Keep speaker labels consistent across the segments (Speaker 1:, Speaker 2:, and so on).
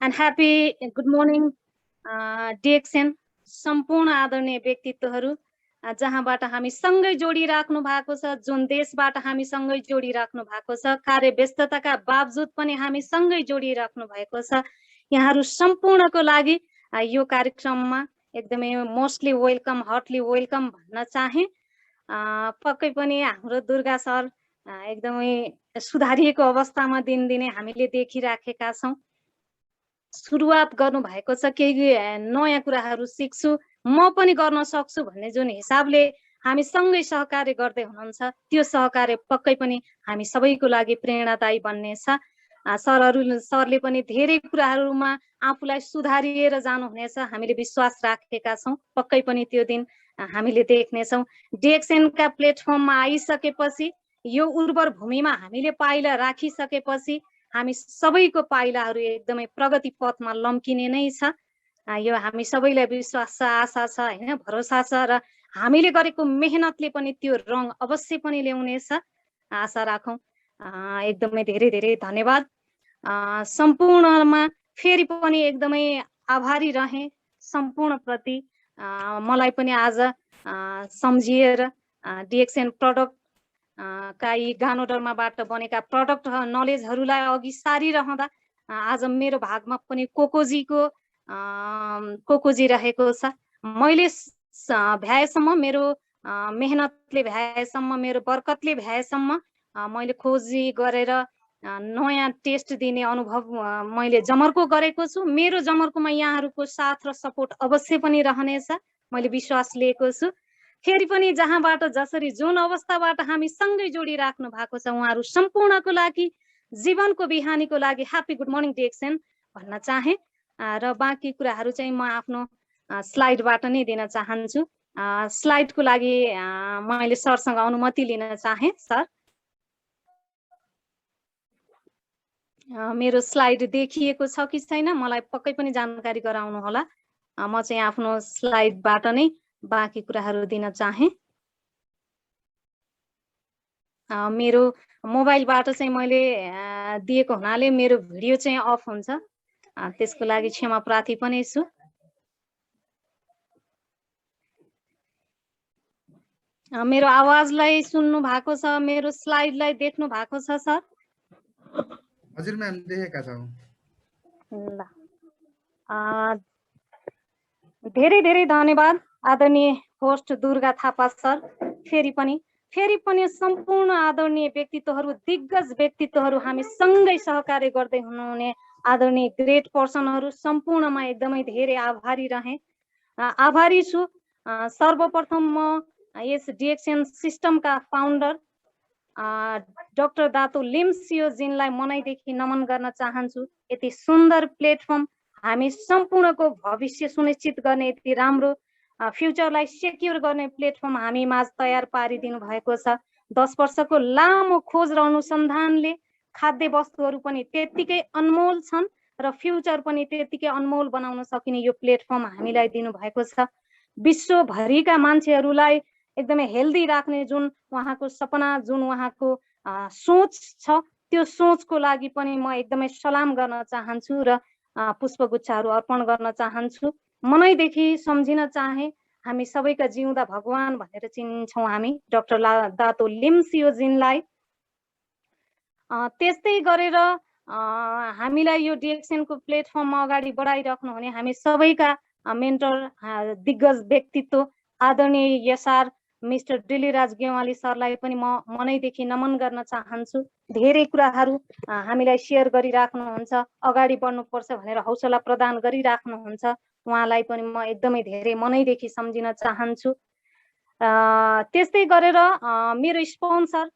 Speaker 1: and happy good morning, DXN सम्पूर्ण आदरणीय व्यक्तित्वहरू जहाँबाट हामी सँगै जोडिराख्नु भएको छ, जुन देशबाट हामी सँगै जोडिराख्नु भएको छ, कार्य व्यस्तताका बावजुद पनि हामी सँगै जोडिराख्नु भएको छ। यहाँहरू सम्पूर्णको लागि यो कार्यक्रममा एकदमै मोस्टली वेलकम, हार्टली वेलकम भन्न चाहे। पक्कै पनि हाम्रो दुर्गा सर एकदमै सुधारिएको अवस्थामा दिनदिनै हामीले देखिराखेका छौं। सुरुवात गर्नु भएको छ, केही नयाँ कुराहरू सिक्छु, म पनि गर्न सक्छु भन्ने जुन हिसाबले हामी सँगै सहकार्य गर्दै हुनुहुन्छ, त्यो सहकार्य पक्कै पनि हामी सबैको लागि प्रेरणादायी बन्नेछ। सरले पनि धेरै कुराहरूमा आफूलाई सुधारिएर जानुहुनेछ, हामीले विश्वास राखेका छौं। पक्कै पनि त्यो दिन हामीले देख्नेछौँ। DXN का प्लेटफर्ममा आइसकेपछि, यो उर्वर भूमिमा हामीले पाइला राखिसकेपछि हामी सबैको पाइलाहरू एकदमै प्रगति पथमा लम्किने नै छ। यो हामी सबैलाई विश्वास छ, आशा छ, हैन, भरोसा छ र हामीले गरेको मेहनतले पनि त्यो रङ अवश्य पनि ल्याउनेछ, आशा राखौं। एकदमै धेरै धेरै धन्यवाद। सम्पूर्णमा फेरि पनि एकदमै आभारी रहे सम्पूर्ण प्रति। मलाई पनि आज सम्झिएर DXN प्रोडक्ट का यी गानोडर्माबाट बनेका प्रोडक्ट नलेजहरूलाई अघि सारिरहँदा आज मेरो भागमा पनि कोकोजी रहेको छ। मैले भ्याएसम्म, मेरो मेहनतले भ्याएसम्म, मेरो बरकतले भ्याएसम्म मैले खोजी गरेर नयाँ टेस्ट दिने अनुभव मैले जमर्को गरेको छु। मेरो जमर्कोमा यहाँहरूको साथ र सपोर्ट अवश्य पनि रहनेछ, मैले विश्वास लिएको छु। फेरि पनि जहाँबाट जसरी जुन अवस्थाबाट हामी सँगै जोडिराख्नु भएको छ, उहाँहरू सम्पूर्णको लागि, जीवनको बिहानीको लागि ह्यापी गुड मर्निङ DXN भन्न चाहे। र बाँकी कुराहरू चाहिँ म आफ्नो स्लाइडबाट नै दिन चाहन्छु। स्लाइडको लागि मैले सरसँग अनुमति लिन चाहे। सर, मेरो स्लाइड देखिएको छ कि छैन मलाई पक्कै पनि जानकारी गराउनु होला। म चाहिँ आफ्नो स्लाइडबाट नै बाँकी कुराहरू दिन चाहे। मेरो मोबाइलबाट चाहिँ मैले दिएको हुनाले मेरो भिडियो चाहिँ अफ हुन्छ, त्यसको लागि क्षमा प्रार्थी पनि छु। मेरो आवाजलाई सुन्नु भएको छ, मेरो स्लाइडलाई देख्नु भएको छ सर?
Speaker 2: हजुर म्याम, देखेका छौं।
Speaker 1: ल, धेरै धेरै धन्यवाद आदरणीय होस्ट दुर्गा थापा सर। फेरि पनि सम्पूर्ण आदरणीय व्यक्तित्वहरू, दिग्गज व्यक्तित्वहरू, हामी सँगै सहकार्य गर्दै हुनुहुने आदरणीय ग्रेट पर्सनहरू सम्पूर्णमा एकदमै धेरै आभारी रहे, आभारी छु। सर्वप्रथम म यस DXN सिस्टमका फाउन्डर डाक्टर दातु लिम्सियोजीलाई मनैदेखि नमन गर्न चाहन्छु। यति सुन्दर प्लेटफर्म, हामी सम्पूर्णको भविष्य सुनिश्चित गर्ने, यति राम्रो फ्युचरलाई सेक्युर गर्ने प्लेटफर्म हामी माझ तयार पारिदिनु भएको छ। 10 वर्षको लामो खोज र अनुसन्धानले खाद्य वस्तुहरू पनि त्यत्तिकै अनमोल छन् र फ्युचर पनि त्यत्तिकै अनमोल बनाउन सकिने यो प्लेटफर्म हामीलाई दिनुभएको छ। विश्वभरिका मान्छेहरूलाई एकदमै हेल्दी राख्ने जुन उहाँको सपना, जुन उहाँको सोच छ, त्यो सोचको लागि पनि म एकदमै सलाम गर्न चाहन्छु र पुष्पगुच्छाहरू अर्पण गर्न चाहन्छु। मनैदेखि सम्झिन चाहे, हामी सबैका जिउँदा भगवान भनेर चिन्छौँ हामी डाक्टर दातु लिम्सियोजीलाई। त्यस्तै गरेर हामीलाई यो DXN को प्लेटफर्ममा अगाडि बढाइराख्नु हुने हामी सबैका मेन्टर, दिग्गज व्यक्तित्व आदरणीय यसार मिस्टर डिलिराज गेवाली सरलाई पनि म मनैदेखि नमन गर्न चाहन्छु। धेरै कुराहरू हामीलाई शेयर गरिराख्नुहुन्छ, अगाडि बढ्नुपर्छ भनेर हौसला प्रदान गरिराख्नुहुन्छ, उहाँलाई पनि म एकदमै धेरै मनैदेखि सम्झिन चाहन्छु। त्यस्तै गरेर मेरो स्पोन्सर,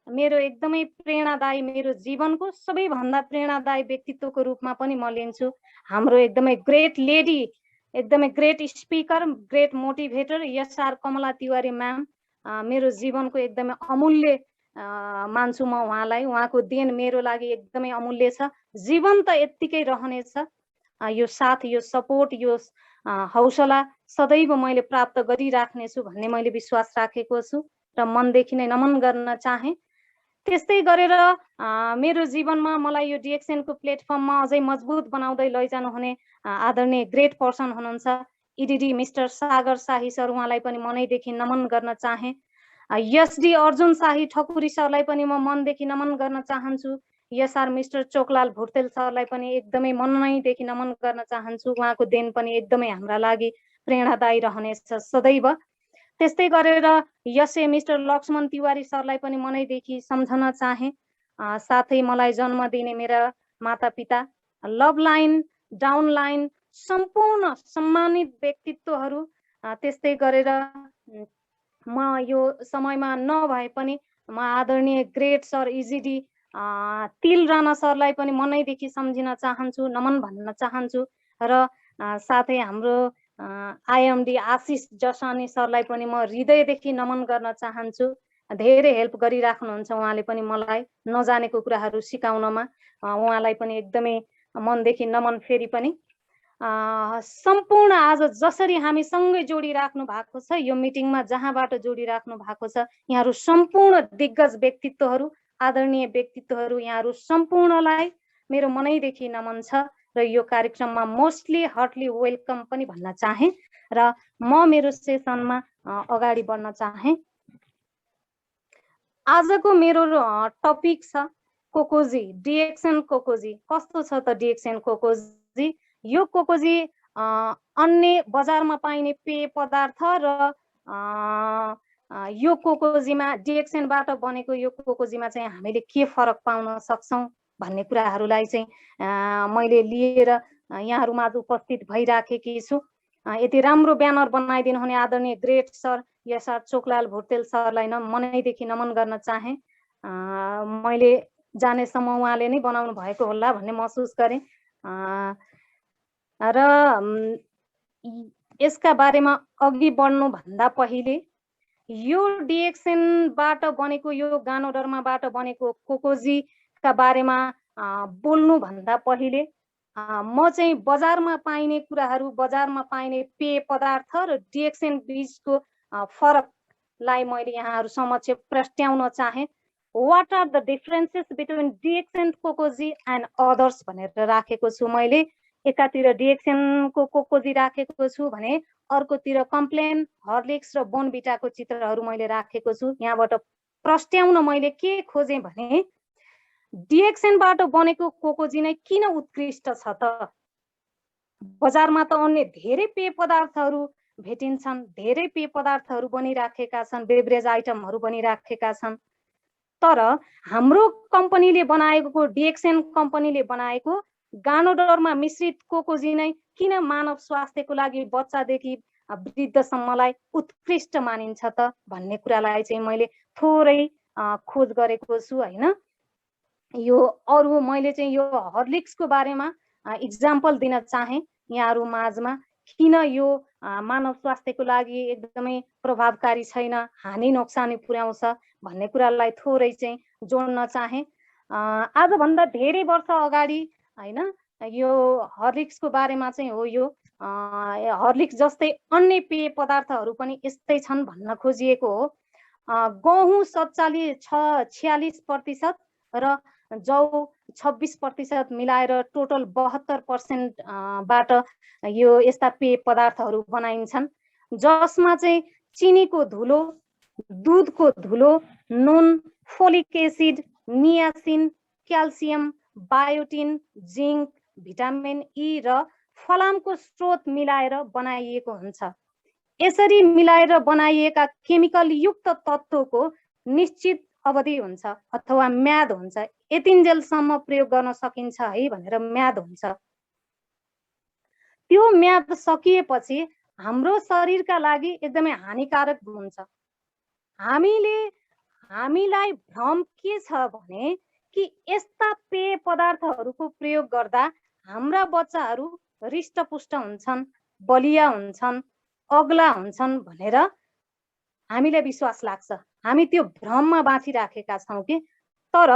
Speaker 1: मेरो एकदमै प्रेरणादायी, मेरो जीवनको सबैभन्दा प्रेरणादायी व्यक्तित्वको रूपमा पनि म लिन्छु हाम्रो एकदमै ग्रेट लेडी, एकदमै ग्रेट स्पिकर, ग्रेट मोटिभेटर यसार कमला तिवारी म्याम। मेरो जीवनको एकदमै अमूल्य मान्छु म उहाँलाई, उहाँको देन मेरो लागि एकदमै अमूल्य छ। जीवन त यत्तिकै रहनेछ, यो साथ, यो सपोर्ट, यो हौसला सदैव मैले प्राप्त गरिराख्नेछु भन्ने मैले विश्वास राखेको छु र मनदेखि नै नमन गर्न चाहे। त्यस्तै गरेर मेरो जीवनमा मलाई यो डिएक्सएनको प्लेटफर्ममा अझै मजबुत बनाउँदै लैजानु हुने आदरणीय ग्रेट पर्सन हुनुहुन्छ इडिडी मिस्टर सागर शाही सर, उहाँलाई पनि मनैदेखि नमन गर्न चाहे। एसडी अर्जुन शाही ठकुरी सरलाई पनि म मनदेखि नमन गर्न चाहन्छु। एसआर मिस्टर चोकलाल भुर्तेल सरलाई पनि एकदमै मनैदेखि नमन गर्न चाहन्छु। उहाँको देन पनि एकदमै हाम्रा लागि प्रेरणादायी रहनेछ सदैव। त्यस्तै गरेर यसै मिस्टर लक्ष्मण तिवारी सरलाई पनि मनैदेखि सम्झन चाहे। साथै मलाई जन्म दिने मेरा मातापिता, लभ लाइन, डाउन लाइन, सम्पूर्ण सम्मानित व्यक्तित्वहरू, त्यस्तै गरेर म यो समयमा नभए पनि म आदरणीय ग्रेट सर इजिडी तिल राणा सरलाई पनि मनैदेखि सम्झिन चाहन्छु, नमन भन्न चाहन्छु। र साथै हाम्रो आइएमडी आशिष जसानी सरलाई पनि म हृदयदेखि नमन गर्न चाहन्छु। धेरै हेल्प गरिराख्नुहुन्छ उहाँले पनि मलाई नजानेको कुराहरू सिकाउनमा। उहाँलाई पनि एकदमै मनदेखि नमन। फेरि पनि सम्पूर्ण आज जसरी हामी सँगै जोडिराख्नु भएको छ यो मिटिङमा, जहाँबाट जोडिराख्नु भएको छ, यहाँहरू सम्पूर्ण दिग्गज व्यक्तित्वहरू, आदरणीय व्यक्तित्वहरू, यहाँहरू सम्पूर्णलाई मेरो मनैदेखि नमन छ र यो कार्यक्रममा मोस्टली हार्टली वेलकम पनि भन्न चाहे। र म मेरो सेसनमा अगाडि बढ्न चाहे। आजको मेरो टपिक छ कोकोजी, डिएक्सन कोकोजी। कस्तो छ त डिएक्सन कोकोजी? यो कोकोजी अन्य बजारमा पाइने पेय पदार्थ र यो कोकोजीमा डिएक्सनबाट बनेको यो कोकोजीमा चाहिँ हामीले के फरक पाउन सक्छौँ भन्ने कुराहरूलाई चाहिँ मैले लिएर यहाँहरूमाझ उपस्थित भइराखेकी छु। यति राम्रो ब्यानर बनाइदिनु हुने आदरणीय ग्रेट सर एसआर चोकलाल भुर्तेल सरलाई मनैदेखि नमन गर्न चाहे। मैले जानेसम्म उहाँले नै बनाउनु भएको होला भन्ने महसुस गरेँ। र यसका बारेमा अघि बढ्नुभन्दा पहिले यो डिएक्सनबाट बनेको, यो गानोडर्माबाट बनेको कोकोजीका बारेमा बोल्नुभन्दा पहिले म चाहिँ बजारमा पाइने कुराहरू, बजारमा पाइने पेय पदार्थ र डिएक्सन बीचको फरकलाई मैले यहाँहरू समक्ष प्रस्ट्याउन चाहे। What are the differences between DXN Kokoji and others भनेर राखेको छु मैले। एकातिर डिएक्सनको कोकोजी राखेको छु भने अर्कोतिर कम्प्लेन, हर्लिक्स र बोनभिटाको चित्रहरू मैले राखेको छु। यहाँबाट प्रस्ट्याउन मैले के खोजेँ भने डिएक्सनबाट बनेको कोकोजी नै किन उत्कृष्ट छ त? बजारमा त अन्य धेरै पेय पदार्थहरू भेटिन्छन्, धेरै पेय पदार्थहरू बनिराखेका छन्, बेभरेज आइटमहरू बनिराखेका छन्, तर हाम्रो कम्पनीले बनाएको, डिएक्सन कम्पनीले बनाएको गानोडरमा मिश्रित कोकोजी नै किन मानव स्वास्थ्यको लागि बच्चादेखि वृद्धसम्मलाई उत्कृष्ट मानिन्छ त भन्ने कुरालाई चाहिँ मैले थोरै खोज गरेको छु हैन। यो अरू मैले चाहिँ यो हर्लिक्सको बारेमा इक्जाम्पल दिन चाहे यहाँहरू माझमा, किन यो मानव स्वास्थ्यको लागि एकदमै प्रभावकारी छैन, हानि नोक्सानी पुर्याउँछ भन्ने कुरालाई थोरै चाहिँ जोड्न चाहे। आजभन्दा धेरै वर्ष अगाडि हैन यो हर्लिक्सको बारेमा चाहिँ हो, यो हर्लिक्स जस्तै अन्य पेय पदार्थहरू पनि यस्तै छन् भन्न खोजिएको हो। गहुँ 46% र जौ 26% मिलाएर टोटल 72% बाट यो यस्ता पेय पदार्थहरू बनाइन्छन्, जसमा चाहिँ चिनीको धुलो, दुधको धुलो, नुन, folic acid, niacin, calcium, biotin, zinc, vitamin E र फलामको स्रोत मिलाएर बनाइएको हुन्छ। यसरी मिलाएर बनाइएका केमिकल युक्त तत्त्वको निश्चित अवधि हुन्छ अथवा म्याद हुन्छ, यतिन्जेलसम्म प्रयोग गर्न सकिन्छ है भनेर म्याद हुन्छ। त्यो म्याद सकिएपछि हाम्रो शरीरका लागि एकदमै हानिकारक हुन्छ। हामीलाई भ्रम के छ भने कि यस्ता पेय पदार्थहरूको प्रयोग गर्दा हाम्रा बच्चाहरू हृष्टपुष्ट हुन्छन्, बलिया हुन्छन्, अग्ला हुन्छन् भनेर हामीलाई विश्वास लाग्छ। हामी त्यो भ्रममा बाँचिराखेका छौँ कि। तर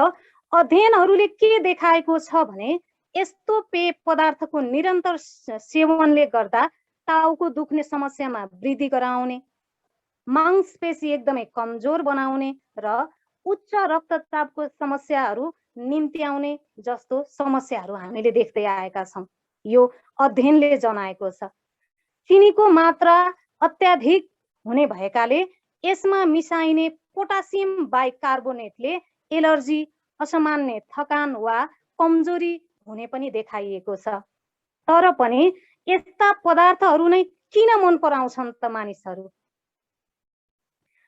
Speaker 1: अध्ययनहरूले के देखाएको छ भने यस्तो पेय पदार्थको निरन्तर सेवनले गर्दा टाउको दुख्ने समस्यामा वृद्धि गराउने, मांसपेशी एकदमै कमजोर बनाउने र उच्च रक्तचापको समस्याहरू निम्त्याउने जस्तो समस्याहरू हामीले देख्दै आएका छौँ। यो अध्ययनले जनाएको छ। चिनीको मात्रा अत्याधिक हुने भएकाले यसमा मिसाइने पोटासियम बाइकार्बोनेटले एलर्जी, असामान्य थकान वा कमजोरी हुने पनि देखाइएको छ। तर पनि यस्ता पदार्थहरू नै किन मन पराउँछन् त मानिसहरू?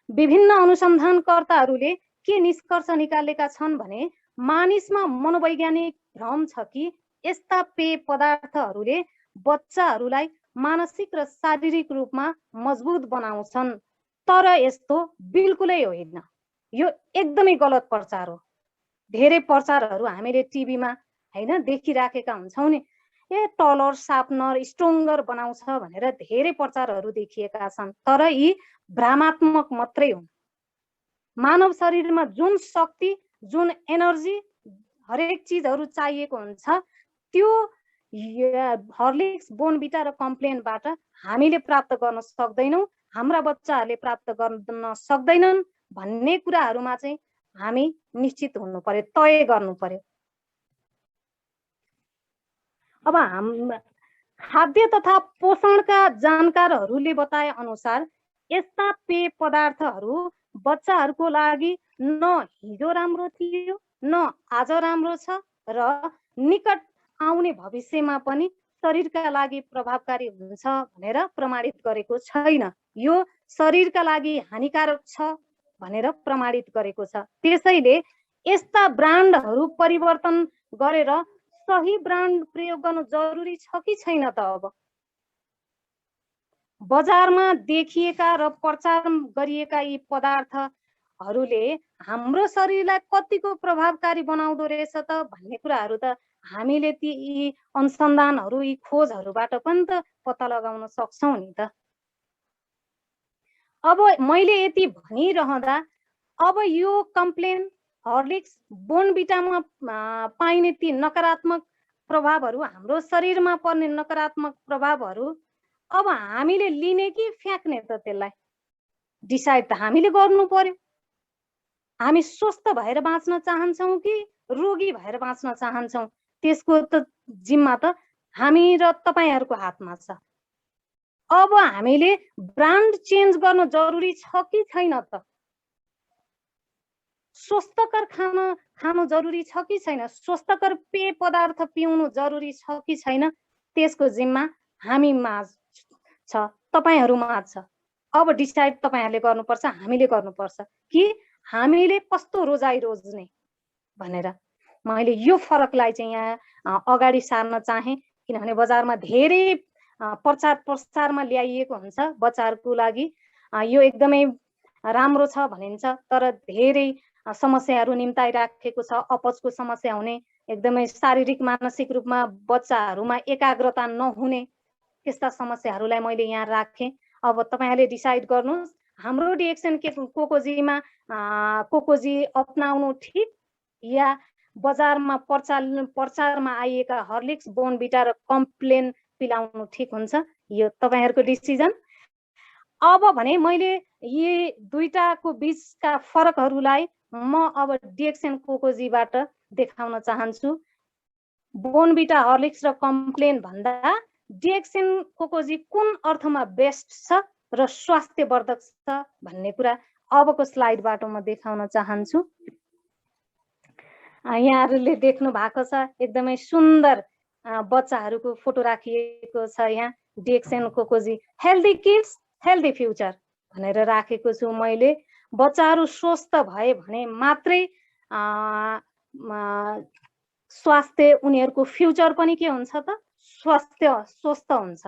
Speaker 1: विभिन्न अनुसन्धानकर्ताहरूले के निष्कर्ष निकालेका छन् भने मानिसमा मनोवैज्ञानिक भ्रम छ कि यस्ता पेय पदार्थहरूले बच्चाहरूलाई मानसिक र शारीरिक रूपमा मजबुत बनाउँछन्। तर यस्तो बिल्कुलै होइन। यो एकदमै गलत प्रचार हो। धेरै प्रचारहरू हामीले टिभीमा हैन देखिराखेका हुन्छौँ नि, टलर, सार्पनर, स्ट्रोङ्गर बनाउँछ भनेर धेरै प्रचारहरू देखिएका छन्। तर यी भ्रमात्मक मात्रै हुन्। मानव शरीरमा जुन शक्ति, जुन एनर्जी, हरेक चिजहरू चाहिएको हुन्छ त्यो हर्लिक्स, बोर्नभिटा र कम्प्लेनबाट हामीले प्राप्त गर्न सक्दैनौँ, हाम्रा बच्चाहरूले प्राप्त गर्न सक्दैनन् भन्ने कुराहरूमा चाहिँ हामी निश्चित हुनु पर्यो, तय गर्नु पर्यो। अब खाद्य तथा पोषणका जानकारहरूले बताए अनुसार यस्ता पेय पदार्थहरू बच्चाहरूको लागि न हिजो राम्रो थियो, न आज राम्रो छ र निकट आउने भविष्यमा पनि शरीरका लागि प्रभावकारी हुन्छ भनेर प्रमाणित गरेको छैन। यो शरीरका लागि हानिकारक छ भनेर प्रमाणित गरेको छ। त्यसैले यस्ता ब्रान्डहरू परिवर्तन गरेर सही ब्रान्ड प्रयोग गर्नु जरुरी छ कि छैन त? अब बजारमा देखिएका र प्रचार गरिएका यी पदार्थहरूले हाम्रो शरीरलाई कतिको प्रभावकारी बनाउँदो रहेछ त भन्ने कुराहरू त हामीले ती यी अनुसन्धानहरू, यी खोजहरूबाट पनि त पत्ता लगाउन सक्छौँ नि त। अब मैले यति भनिरहँदा अब यो कम्प्लेन, हर्लिक्स, बोर्नभिटामा पाइने ती नकारात्मक प्रभावहरू, हाम्रो शरीरमा पर्ने नकारात्मक प्रभावहरू अब हामीले लिने कि फ्याँक्ने त? त्यसलाई डिसाइड त हामीले गर्नु पर्यो। हामी स्वस्थ भएर बाँच्न चाहन्छौँ कि रोगी भएर बाँच्न चाहन्छौँ? त्यसको त जिम्मा त हामी र तपाईहरुको हातमा छ। अब हामीले ब्रान्ड चेन्ज गर्न जरुरी छ कि छैन त? स्वस्थकर खानु जरुरी छ कि छैन? स्वस्थकर पेय पदार्थ पिउनु जरुरी छ कि छैन? त्यसको जिम्मा हामीमा छ, तपाईहरुमा छ। अब डिसाइड तपाईहरुले गर्नुपर्छ, हामीले गर्नुपर्छ कि हामीले कस्तो रोजाइ रोज्ने भनेर। मैले यो फरकलाई चाहिँ यहाँ अगाडि सार्न चाहे, किनभने बजारमा धेरै प्रचार प्रसारमा ल्याइएको हुन्छ बच्चाहरुको लागि यो एकदमै राम्रो छ भनिन्छ, तर धेरै समस्याहरू निम्ताइराखेको छ। अपचको समस्या हुने, एकदमै शारीरिक मानसिक रूपमा बच्चाहरुमा एकाग्रता नहुने, त्यस्ता समस्याहरूलाई मैले यहाँ राखेँ। अब तपाईहरुले डिसाइड गर्नुस्, हाम्रो डिएक्सन कोकोजीमा कोकोजी अपनाउनु ठीक या बजारमा प्रचारमा आइएका हर्लिक्स, बोर्नभिटा र कम्प्लेन पिलाउनु ठीक हुन्छ, यो तपाईहरुको डिसिजन। अब भने मैले यी दुईटाको बीचका फरकहरूलाई म अब डिएक्सन कोकोजीबाट देखाउन चाहन्छु। बोर्नभिटा, हर्लिक्स र कम्प्लेन भन्दा डिएक्सन कोकोजी कुन अर्थमा बेस्ट छ र स्वास्थ्यवर्धक छ भन्ने कुरा अबको स्लाइडबाट म देखाउन चाहन्छु। यहाँहरूले देख्नु भएको छ एकदमै सुन्दर बच्चाहरूको फोटो राखिएको छ। यहाँ DXN Kokoji healthy kids healthy future भनेर राखेको छु मैले। बच्चाहरू स्वस्थ भए भने मात्रै स्वास्थ्य, उनीहरूको फ्युचर पनि के हुन्छ त? स्वस्थ हुन्छ।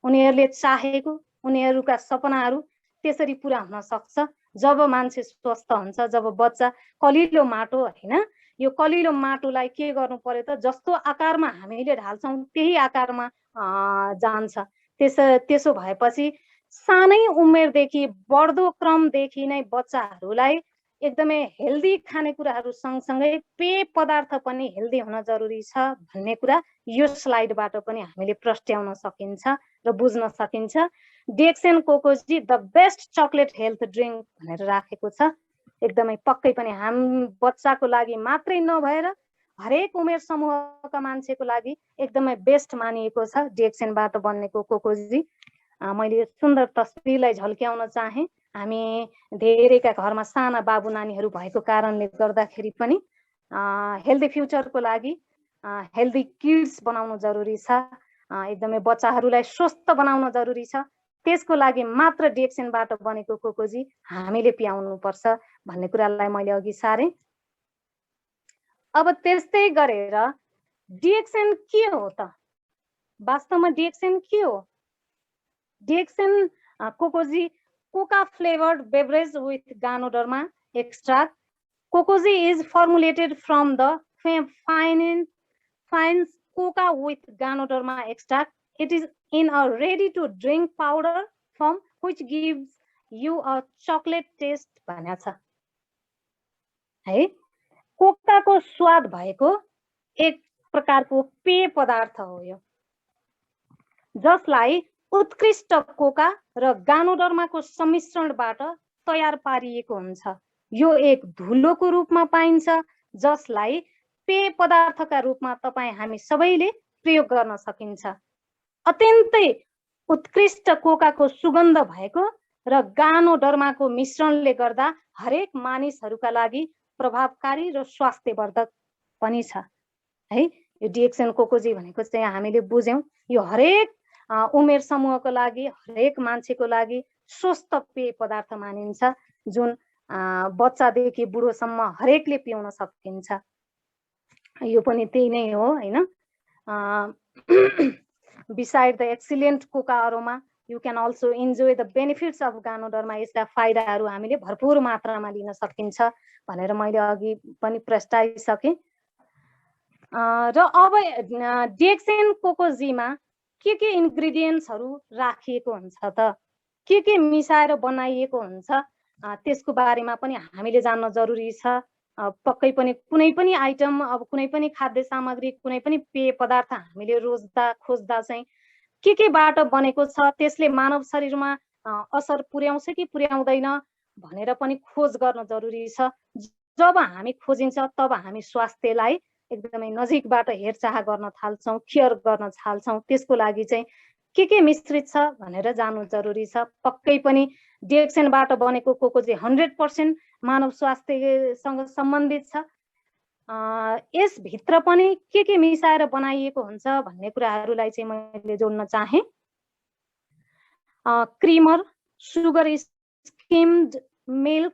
Speaker 1: उनीहरूले चाहेको, उनीहरूका सपनाहरू त्यसरी पुरा हुन सक्छ जब मान्छे स्वस्थ हुन्छ, जब बच्चा कलिलो माटो हैन, यो कलिलो माटोलाई के गर्नु पर्यो त? जस्तो आकारमा हामीले ढाल्छौँ त्यही आकारमा जान्छ। त्यसो भएपछि सानै उमेरदेखि बढ्दो क्रमदेखि नै बच्चाहरूलाई एकदमै हेल्दी खानेकुराहरू सँगसँगै पेय पदार्थ पनि हेल्दी हुन जरुरी छ भन्ने कुरा यो स्लाइडबाट पनि हामीले प्रस्ट्याउन सकिन्छ र बुझ्न सकिन्छ। DXN Kokoji the best chocolate health drink भनेर राखेको छ। एकदमै पक्कै पनि बच्चाको लागि मात्रै नभएर हरेक उमेर समूहका मान्छेको लागि एकदमै बेस्ट मानिएको छ डिएक्सनबाट बनेको कोकोजी। मैले सुन्दर तस्बिरलाई झल्क्याउन चाहे। हामी धेरैका घरमा साना बाबु नानीहरू भएको कारणले गर्दाखेरि पनि हेल्दी फ्युचरको लागि हेल्दी किड्स बनाउनु जरुरी छ, एकदमै बच्चाहरूलाई स्वस्थ बनाउन जरुरी छ। त्यसको लागि मात्र डिएक्सनबाट बनेको कोकोजी हामीले पियाउनु पर्छ भन्ने कुरालाई मैले अघि सारे। अब त्यस्तै गरेर डिएक्सन के हो त? वास्तवमा डिएक्सन के हो? DXN Kokoji coca flavoured beverage with ganoderma extract. Kokoji is formulated from the fine coca with Ganoderma extract. It is in a ready-to-drink powder form, which gives you a chocolate taste. भनेको छ है। कोकाको स्वाद भएको एक प्रकारको पेय पदार्थ हो यो, जसलाई उत्कृष्ट कोका र गानोडर्माको सम्मिश्रणबाट तयार पारिएको हुन्छ। यो एक धुलोको रूपमा पाइन्छ, जसलाई पेय पदार्थका रूपमा तपाईं हामी सबैले प्रयोग गर्न सकिन्छ। अत्यन्तै उत्कृष्ट कोकाको सुगन्ध भएको र गानोडर्माको मिश्रणले गर्दा हरेक मानिसहरूका लागि प्रभावकारी र स्वास्थ्यवर्धक पनि छ है। यो डिएक्सन कोकोजी भनेको चाहिँ हामीले बुझ्यौं, यो हरेक उमेर समूहको लागि, हरेक मान्छेको लागि स्वस्थ पेय पदार्थ मानिन्छ, जुन बच्चादेखि बुढोसम्म हरेकले पिउन सकिन्छ। यो पनि त्यही नै हो हैन। Beside the excellent coca aroma, you can also enjoy the benefits of Ganoderma. यसका फाइदाहरू हामीले भरपूर मात्रामा लिन सकिन्छ भनेर मैले अघि पनि प्रस्ताविसके। र अब डिएक्सन कोकोजीमा के इन्ग्रेडियन्ट्सहरू राखिएको हुन्छ त, के मिसाएर बनाइएको हुन्छ त्यसको बारेमा पनि हामीले जान्न जरुरी छ। पक्कै पनि कुनै पनि आइटम, अब कुनै पनि खाद्य सामग्री, कुनै पनि पेय पदार्थ हामीले रोज्दा खोज्दा चाहिँ के बाट बनेको छ, त्यसले मानव शरीरमा असर पुर्याउँछ कि पुर्याउँदैन भनेर पनि खोज गर्न जरुरी छ। जब हामी खोजिन्छ तब हामी स्वास्थ्यलाई एकदमै नजिकबाट हेरचाह गर्न थाल्छौं, केयर गर्न थाल्छौं। त्यसको लागि चाहिँ के मिश्रित छ भनेर जान्नु जरुरी छ। पक्कै पनि डिएक्सनबाट बनेको कोकोजी 100% मानव स्वास्थ्यसँग सम्बन्धित छ। यसभित्र पनि के मिसाएर बनाइएको हुन्छ भन्ने कुराहरूलाई चाहिँ मैले जोड्न चाहे। Creamer, sugar skimmed milk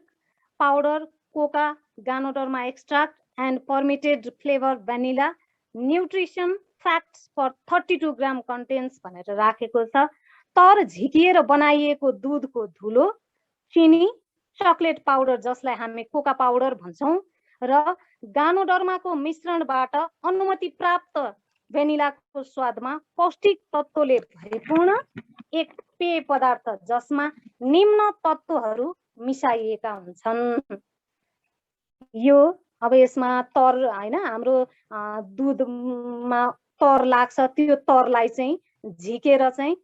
Speaker 1: powder, coca, ganoderma extract and permitted flavor vanilla, nutrition facts for 32 gram contains भनेर राखेको छ। तर झिकिएर बनाइएको दूधको धुलो, चिनी, चकलेट पाउडर जसलाई हामी कोका पाउडर भन्छौं र गानोडर्माको मिश्रणबाट अनुमति प्राप्त भेनिलाको स्वादमा पौष्टिक तत्त्वले भरिपूर्ण एक पेय पदार्थ जसमा निम्न तत्त्वहरू मिसाइएका हुन्छन्। यो अब यसमा तर हैन, हाम्रो दूधमा तर लाग्छ, त्यो तरलाई चाहिँ झिकेर चाहिँ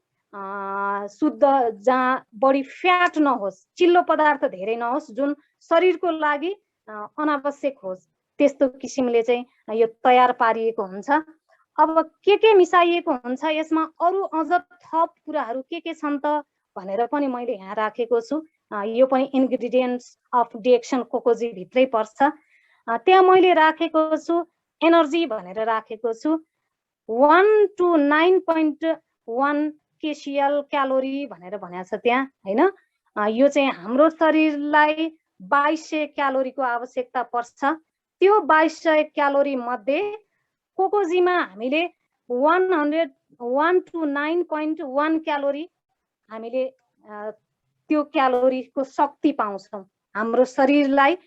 Speaker 1: शुद्ध, जहाँ बढी फ्याट नहोस्, चिल्लो पदार्थ धेरै नहोस्, जुन शरीरको लागि अनावश्यक होस्, त्यस्तो किसिमले चाहिँ यो तयार पारिएको हुन्छ। अब के मिसाइएको हुन्छ यसमा, अरु अझ थप कुराहरू के छन् त भनेर पनि मैले यहाँ राखेको छु। यो पनि इन्ग्रेडियन्ट्स अफ डिएक्सन कोकोजी भित्रै पर्छ। त्यहाँ मैले राखेको छु एनर्जी भनेर राखेको छु 1 to 9.1 केसीएल क्यालोरी भनेर भनेको छ त्यहाँ हैन। यो चाहिँ हाम्रो शरीरलाई 2200 क्यालोरीको आवश्यकता पर्छ। त्यो 2200 क्यालोरी मध्ये कोकोजीमा हामीले 101 to 9.1 क्यालोरी हामीले त्यो क्यालोरीको शक्ति पाउँछौं। हाम्रो शरीरलाई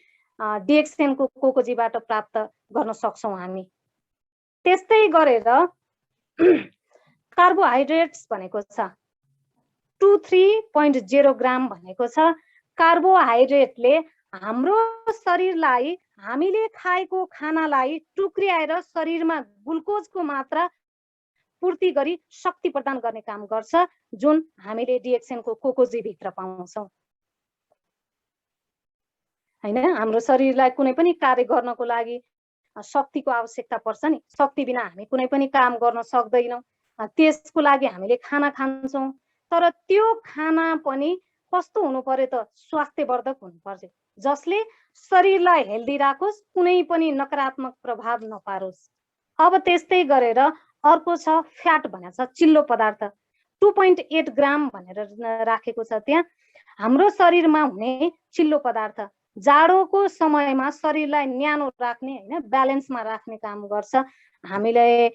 Speaker 1: डिएक्सनको कोकोजीबाट प्राप्त गर्न सक्छौं हामी। त्यस्तै गरेर कार्बोहाइड्रेट्स भनेको छ 23.0 ग्राम भनेको छ। कार्बोहाइड्रेटले हाम्रो शरीरलाई हामीले खाएको खानालाई टुक्र्याएर शरीरमा ग्लुकोजको मात्रा पूर्ति गरी शक्ति प्रदान गर्ने काम गर्छ, जुन हामीले डिएक्सनको कोकोजी भित्र पाउँछौं। हैन। हाम्रो शरीरलाई कुनै पनि कार्य गर्नको लागि शक्तिको आवश्यकता पर्छ नि। शक्ति बिना हामी कुनै पनि काम गर्न सक्दैनौँ। त्यसको लागि हामीले खाना खान्छौँ, तर त्यो खाना पनि कस्तो हुनु पर्यो त? स्वास्थ्यवर्धक हुनु पर्यो, जसले शरीरलाई हेल्दी राखोस्, कुनै पनि नकारात्मक प्रभाव नपारोस्। अब त्यस्तै गरेर अर्को छ फ्याट भनेको छ, चिल्लो पदार्थ। 2.8 ग्राम भनेर राखेको छ त्यहाँ। हाम्रो शरीरमा हुने चिल्लो पदार्थ जाडोको समयमा शरीरलाई न्यानो राख्ने, हैन, ब्यालेन्समा राख्ने काम गर्छ। हामीले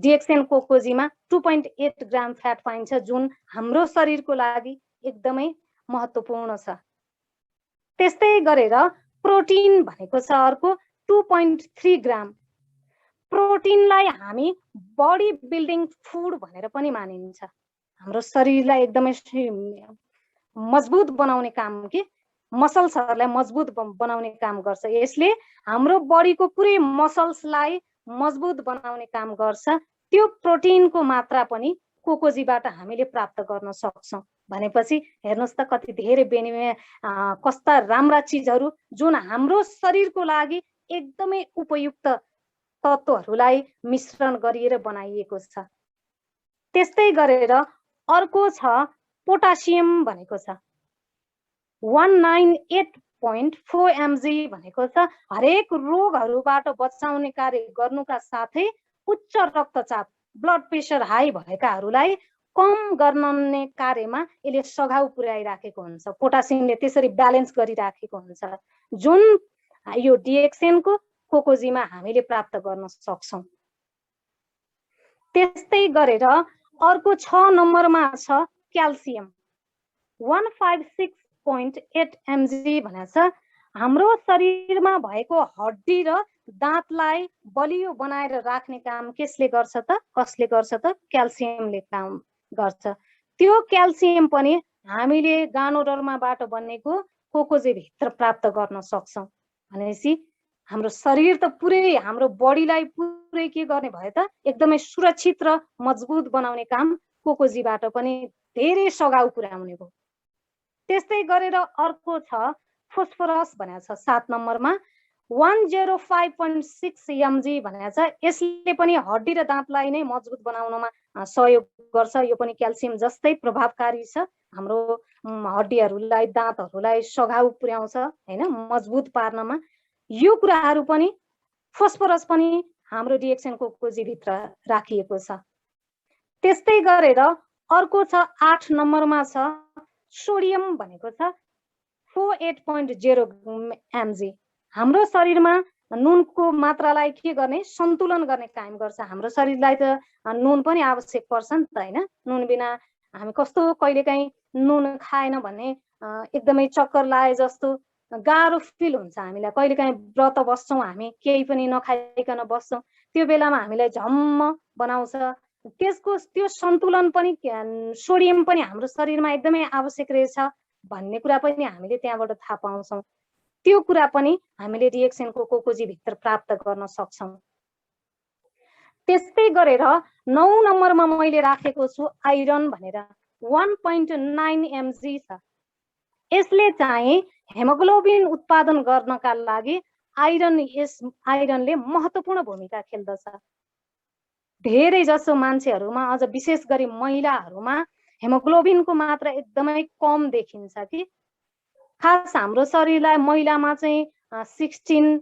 Speaker 1: डिएक्सन कोकोजीमा 2.8 ग्राम फ्याट पाइन्छ, जुन हाम्रो शरीरको लागि एकदमै महत्त्वपूर्ण छ। त्यस्तै गरेर प्रोटिन भनेको छ अर्को 2.3 ग्राम। प्रोटिनलाई हामी बडी बिल्डिङ फुड भनेर पनि मानिन्छ। हाम्रो शरीरलाई एकदमै मजबुत बनाउने काम के मसल्सहरूलाई मजबुत बनाउने काम गर्छ। यसले हाम्रो बडीको पुरै मसल्सलाई मजबुत बनाउने काम गर्छ। त्यो प्रोटिनको मात्रा पनि कोकोजीबाट हामीले प्राप्त गर्न सक्छौँ। भनेपछि हेर्नुहोस् त कति धेरै कस्ता राम्रा चिजहरू जुन हाम्रो शरीरको लागि एकदमै उपयुक्त तत्त्वहरूलाई मिश्रण गरिएर बनाइएको छ। त्यस्तै गरेर अर्को छ पोटासियम भनेको छ 198.4 mg भनेको छ हरेक रोगहरूबाट बचाउने कार्य गर्नुका साथै उच्च रक्तचाप, ब्लड प्रेसर हाई भएकाहरूलाई कम गर्ने कार्यमा यसले सघाउ पुर्याइराखेको हुन्छ। पोटासियमले त्यसरी ब्यालेन्स गरिराखेको हुन्छ, जुन यो डिएक्सनको कोकोजीमा हामीले प्राप्त गर्न सक्छौँ। त्यस्तै गरेर अर्को 6 नम्बरमा छ क्याल्सियम 156.8 mg भनेको छ। हाम्रो शरीरमा भएको हड्डी र दाँतलाई बलियो बनाएर राख्ने काम कसले गर्छ त? क्याल्सियमले काम गर्छ। त्यो क्याल्सियम पनि हामीले गानोडर्माबाट बनेको कोकोजी भित्र प्राप्त गर्न सक्छौँ। भनेपछि हाम्रो शरीर त पुरै हाम्रो बडीलाई पुरै के गर्ने भयो त? एकदमै सुरक्षित र मजबुत बनाउने काम कोकोजीबाट पनि धेरै सघाउ पुर्याउने भयो। त्यस्तै गरेर अर्को छ फोस्फरस भनेको छ 7 नम्बरमा 105.6 mg भनेको छ। यसले पनि हड्डी र दाँतलाई नै मजबुत बनाउनमा सहयोग गर्छ। यो पनि क्याल्सियम जस्तै प्रभावकारी छ। हाम्रो हड्डीहरूलाई, दाँतहरूलाई सघाउ पुर्याउँछ, हैन, मजबुत पार्नमा। यो कुराहरू पनि फोस्फरस पनि हाम्रो डिएक्सन कोकोजी भित्र राखिएको छ। त्यस्तै गरेर अर्को छ 8 नम्बरमा छ सोडियम भनेको छ 48.0 mg। हाम्रो शरीरमा नुनको मात्रालाई के गर्ने? सन्तुलन गर्ने काम गर्छ। हाम्रो शरीरलाई त नुन पनि आवश्यक पर्छ नि त, हैन? नुन बिना हामी कस्तो कहिलेकाहीँ नुन खाएन भने एकदमै चक्कर लाए जस्तो गाह्रो फिल हुन्छ हामीलाई। कहिलेकाहीँ व्रत बस्छौँ, हामी केही पनि नखाइकन बस्छौँ, त्यो बेलामा हामीलाई झम्म बनाउँछ। त्यो सन्तुलन पनि सोडियम पनि हाम्रो शरीरमा एकदमै आवश्यक रहेछ भन्ने कुरा पनि हामीले त्यहाँबाट थाहा पाउँछौँ। त्यो कुरा पनि हामीले डिएक्सनको कोकोजी भित्र प्राप्त गर्न सक्छौँ। त्यस्तै गरेर 9 नम्बरमा मैले राखेको छु आइरन भनेर 1.9 mg छ। यसले चाहिँ हेमोग्लोबिन उत्पादन गर्नका लागि आइरनले महत्त्वपूर्ण भूमिका खेल्दछ। धेरै जसो मान्छेहरूमा, अझ विशेष गरी महिलाहरूमा हेमोग्लोबिनको मात्रा एकदमै कम देखिन्छ कि खास हाम्रो शरीरलाई महिलामा चाहिँ 16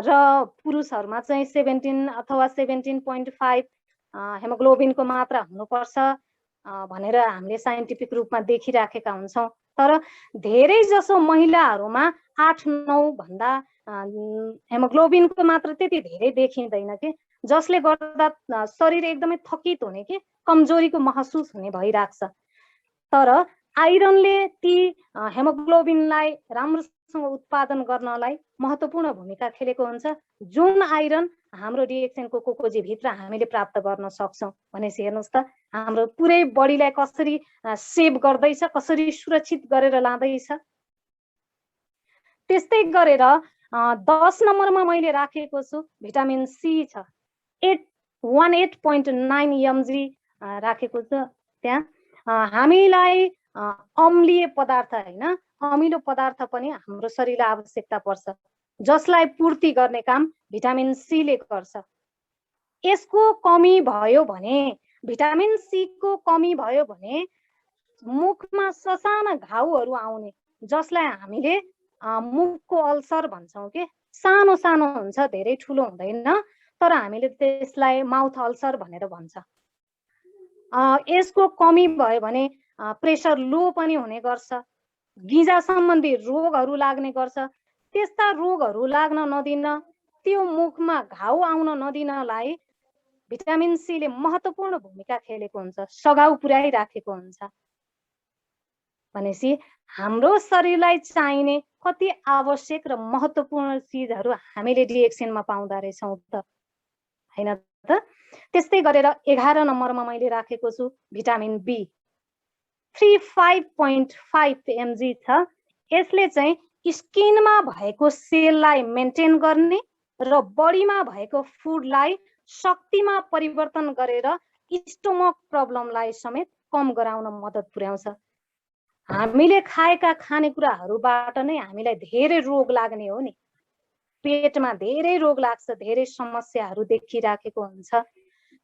Speaker 1: र पुरुषहरूमा चाहिँ 17 अथवा 17.5 हेमोग्लोबिनको मात्रा हुनुपर्छ भनेर हामीले साइन्टिफिक रूपमा देखिराखेका हुन्छौँ। तर धेरै जसो महिलाहरूमा 8-9 भन्दा हेमोग्लोबिनको मात्रा त्यति धेरै देखिँदैन कि, जसले गर्दा शरीर एकदमै थकित हुने कि कमजोरीको महसुस हुने भइराख्छ। तर आइरनले ती हेमोग्लोबिनलाई राम्रोसँग उत्पादन गर्नलाई महत्त्वपूर्ण भूमिका खेलेको हुन्छ, जुन आइरन हाम्रो डिएक्सनको कोकोजी भित्र हामीले प्राप्त गर्न सक्छौँ। भनेपछि हेर्नुहोस् त हाम्रो पुरै बडीलाई कसरी सेभ गर्दैछ, कसरी सुरक्षित गरेर लाँदैछ। त्यस्तै गरेर 10 नम्बरमा मैले राखेको छु भिटामिन सी छ 18.9 mg राखेको छ त्यहाँ। हामीलाई अम्लीय पदार्थ, हैन, अमिलो पदार्थ पनि हाम्रो शरीरलाई आवश्यकता पर्छ, जसलाई पूर्ति गर्ने काम भिटामिन सी ले गर्छ। यसको कमी भयो भने, भिटामिन सी को कमी भयो भने मुखमा ससाना घाउहरू आउने, जसलाई हामीले मुखको अल्सर भन्छौँ के। सानो सानो हुन्छ, धेरै ठुलो हुँदैन, तर हामीले त्यसलाई माउथ अल्सर भनेर भन्छ। यसको कमी भयो भने प्रेसर लो पनि हुने गर्छ, गिजा सम्बन्धी रोगहरू लाग्ने गर्छ। त्यस्ता रोगहरू लाग्न नदिन, त्यो मुखमा घाउ आउन नदिनलाई भिटामिन सी ले महत्त्वपूर्ण भूमिका खेलेको हुन्छ, सघाउ पुर्याइराखेको हुन्छ। भनेपछि हाम्रो शरीरलाई चाहिने कति आवश्यक र महत्त्वपूर्ण चिजहरू हामीले डिएक्सएनमा पाउँदा रहेछौँ त, हैन त। त्यस्तै गरेर 11 नम्बरमा मैले राखेको छु भिटामिन बी। 35.5 mg छ। यसले चाहिँ स्किनमा भएको सेललाई मेन्टेन गर्ने र बडीमा भएको फुडलाई शक्तिमा परिवर्तन गरेर स्टोमक प्रब्लमलाई समेत कम गराउन मद्दत पुर्याउँछ। हामीले खाएका खानेकुराहरूबाट नै हामीलाई धेरै रोग लाग्ने हो नि, पेटमा धेरै रोग लाग्छ, धेरै समस्याहरू देखिराखेको हुन्छ।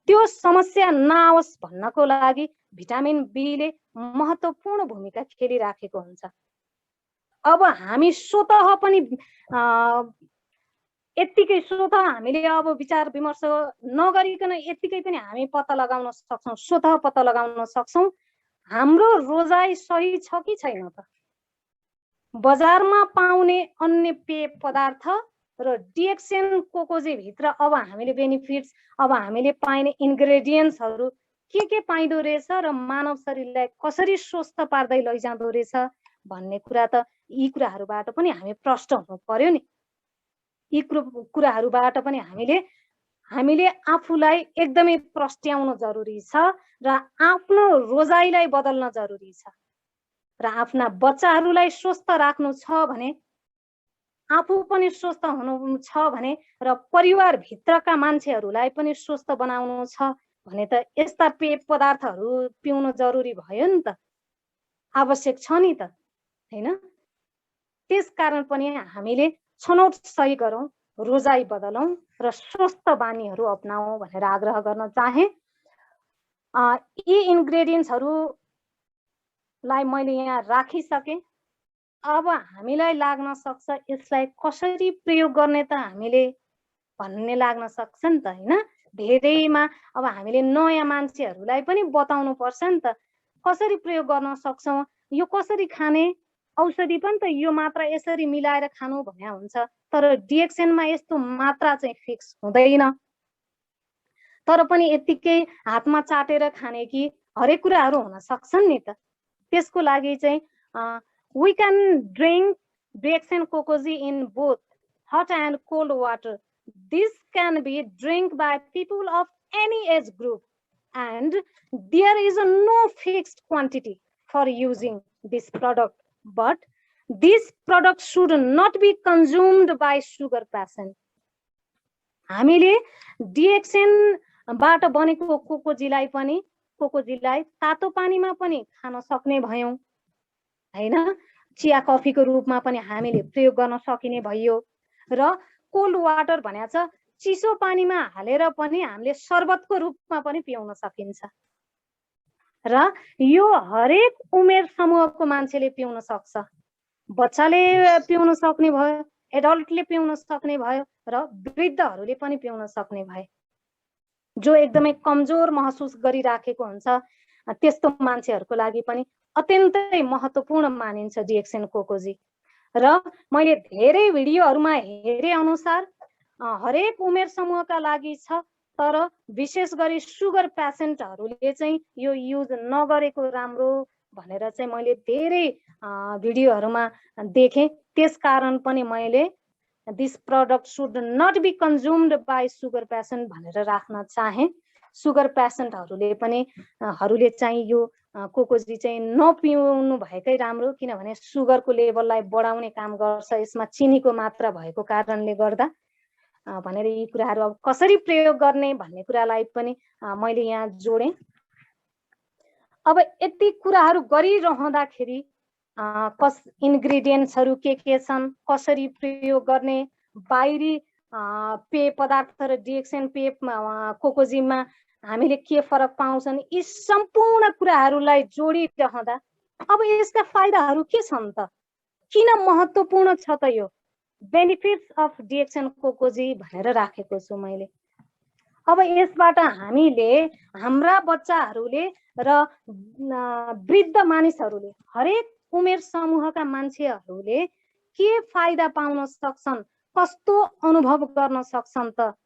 Speaker 1: त्यो समस्या नआओस् भन्नको लागि भिटामिन बी ले महत्त्वपूर्ण भूमिका खेलिराखेको हुन्छ। अब हामी स्वतः पनि यत्तिकै स्वतः हामीले अब विचार विमर्श नगरिकन यत्तिकै पनि हामी पत्ता लगाउन सक्छौँ, स्वतः पत्ता लगाउन सक्छौँ हाम्रो रोजाइ सही छ कि छैन त। बजारमा पाउने अन्य पेय पदार्थ र डिएक्सएन कोकोजी भित्र अब हामीले बेनिफिट्स, अब हामीले पाइने इन्ग्रेडियन्ट्सहरू के पाइदो रहेछ र मानव शरीरलाई कसरी स्वस्थ पार्दै लैजाँदो रहेछ भन्ने कुरा त यी कुराहरूबाट पनि हामी प्रष्ट हुनु पर्यो नि। यी कुराहरूबाट पनि हामीले आफूलाई एकदमै प्रस्ट्याउन जरुरी छ र आफ्नो रोजाइलाई बदल्न जरुरी छ र आफ्ना बच्चाहरूलाई स्वस्थ राख्नु छ भने, आफू पनि स्वस्थ हुनु छ भने र परिवार भित्रका मान्छेहरूलाई पनि स्वस्थ बनाउनु छ भने त यस्ता पेय पदार्थहरू पिउनु जरुरी भयो नि त, आवश्यक छ नि त, हैन। त्यसकारण पनि हामीले छनौट सही गरौँ, रोजाइ बदलौँ र स्वस्थ बानीहरू अपनाऊ भनेर आग्रह गर्न चाहे। यी इन्ग्रेडियन्ट्सहरूलाई मैले यहाँ राखिसकेँ। अब हामीलाई लाग्न सक्छ यसलाई कसरी प्रयोग गर्ने त हामीले भन्ने लाग्न सक्छ नि त, हैन। धेरैमा अब हामीले नयाँ मान्छेहरूलाई पनि बताउनु पर्छ नि त, कसरी प्रयोग गर्न सक्छौँ, यो कसरी खाने, औषधि पनि त यो मात्रा यसरी मिलाएर खानु भन्ने हुन्छ, तर डिएक्सएनमा यस्तो मात्रा चाहिँ फिक्स हुँदैन। तर पनि यत्तिकै हातमा चाटेर खाने कि हरेक कुराहरू हुन सक्छन् नि त। त्यसको लागि चाहिँ we can drink डिएक्सएन कोकोजी in both hot and cold water. This can be drink by people of any age group and there is no fixed quantity for using this product, but this product should not be consumed by sugar patient. हामीले डिएक्सएन बाट बनेको कोकोजीलाई तातो पानीमा पनि खान सक्ने भयौं, हैन। चिया कफीको रूपमा पनि हामीले प्रयोग गर्न सकिने भयो र कोल्ड वाटर भनेको छ चिसो पानीमा हालेर पनि हामीले शरबतको रूपमा पनि पिउन सकिन्छ र यो हरेक उमेर समूहको मान्छेले पिउन सक्छ। बच्चाले पिउन सक्ने भयो, एडल्टले पिउन सक्ने भयो र वृद्धहरूले पनि पिउन सक्ने भए। जो एकदमै कमजोर महसुस गरिराखेको हुन्छ त्यस्तो मान्छेहरूको लागि पनि अत्यन्तै महत्त्वपूर्ण मानिन्छ डिएक्सएन कोकोजी। र मैले धेरै भिडियोहरूमा हेरे अनुसार हरेक उमेर समूहका लागि छ, तर विशेष गरी सुगर पेशेन्टहरूले चाहिँ यो युज नगरेको राम्रो भनेर चाहिँ मैले धेरै भिडियोहरूमा देखेँ। त्यसकारण पनि मैले this product should not be consumed by sugar patient भनेर राख्न चाहे। सुगर पेशेन्टहरूले चाहिँ यो कोकोजी चाहिँ नपिउनु भएकै राम्रो, किनभने सुगरको लेभललाई बढाउने काम गर्छ यसमा चिनीको मात्रा भएको कारणले गर्दा भनेर यी कुराहरू अब कसरी प्रयोग गर्ने भन्ने कुरालाई पनि मैले यहाँ जोडेँ। अब यति कुराहरू गरिरहँदाखेरि कस इन्ग्रेडियन्ट्सहरू के छन्, कसरी प्रयोग गर्ने, बाहिरी पेय पदार्थ र डिएक्सन पेय कोकोजीमा हामीले के फरक पाउँछन्, यी सम्पूर्ण कुराहरूलाई जोडिरहँदा अब यसका फाइदाहरू के छन् त, किन महत्त्वपूर्ण छ त यो बेनिफिट्स अफ डिएक्सन कोकोजी भनेर राखेको छु मैले। अब यसबाट हामीले हाम्रा बच्चाहरूले र वृद्ध मानिसहरूले, हरेक उमेर समूहका मान्छेहरूले के फाइदा पाउन सक्छन्, कस्तो अनुभव गर्न सक्छन् त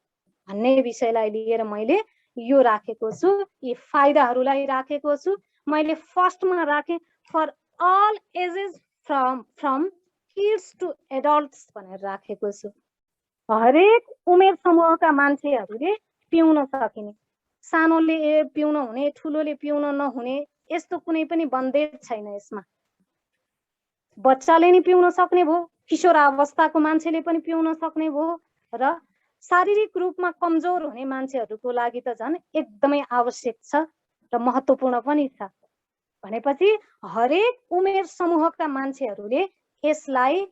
Speaker 1: भन्ने विषयलाई लिएर मैले यो राखेको छु, यी फाइदाहरूलाई राखेको छु। मैले फर्स्टमा राखेँ for all ages from kids to adults भनेर राखेको छु। हरेक उमेर समूहका मान्छेहरूले पिउन सकिने, सानोले पिउन हुने, ठुलोले पिउन नहुने यस्तो कुनै पनि बन्देज छैन यसमा। बच्चाले नि पिउन सक्ने भयो, किशोर अवस्थाको मान्छेले पनि पिउन सक्ने भयो र शारीरिक रूपमा कमजोर हुने मान्छेहरूको लागि त झन् एकदमै आवश्यक छ र महत्त्वपूर्ण पनि छ। भनेपछि हरेक उमेर समूहका मान्छेहरूले यसलाई